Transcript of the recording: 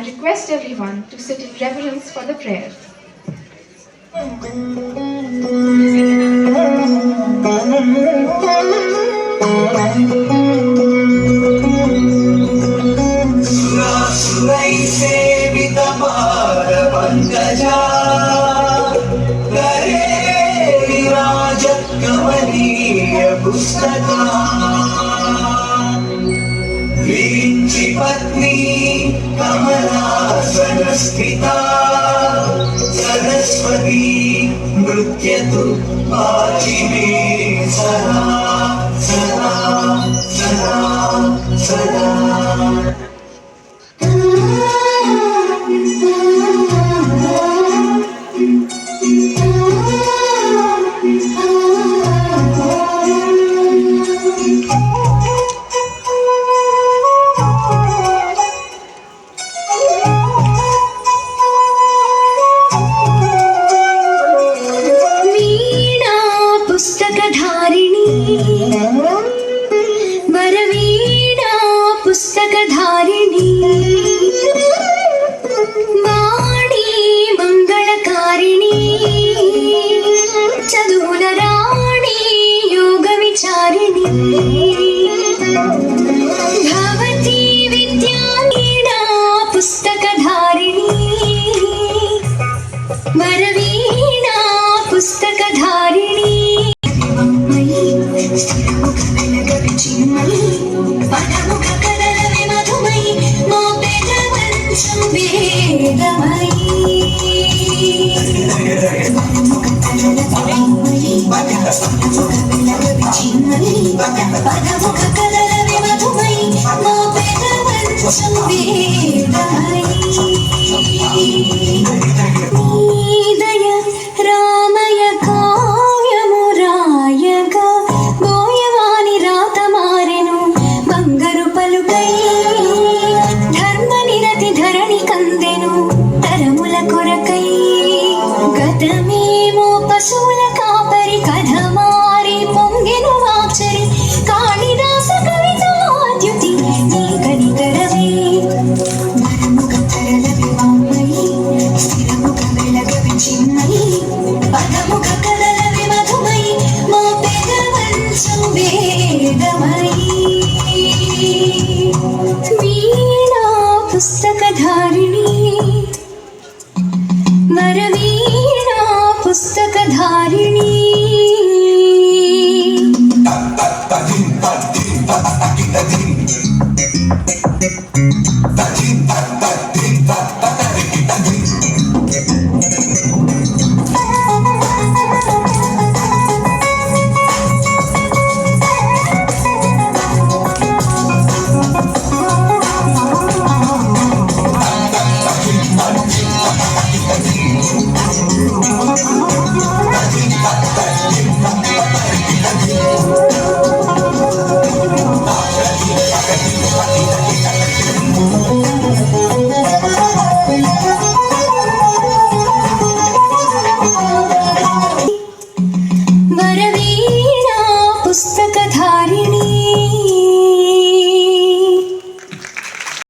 request everyone to sit in reverence for the prayer. पत्नी कमलासनस्थिता सरस्वती नृत्यतु वाचिमे सदा सदा सदा सदा। వరవీణా పుస్తకధారిణి వాణి మంగళకారిణి చదువుల రాణి యోగ విచారిణి భవతి విద్యావీణా పుస్తకధారిణి వరవీణా పుస్తకధారిణి పదముఖ కదలవి మధుమయి మా పెద వంశం వేదమయి పదముఖ కదలవి మధుమయి మా పెద వంశం వేదమయి నీదయ రామయ కావ్యము రాయగా బోయవాని రాత మారెను బంగారు పలుకై ధర్మ నిరతి ధరణి కందెను తరముల కొరకై గతమేమో పశువుల కాపరి కథ మారి పొంగెను వాచరి కాళిదాస కవితాద్యుతి నీ కనికరమే వరముగ తరలవి వామయి స్థిరముగ వెలగవి చిన్నయి పదముగ కదలవి మధుమయి మా పెద వంశం వేదమయి వీణా పుస్తకధారిణి వరవీణా పుస్తకధారిణి తదిం తదిం తదిం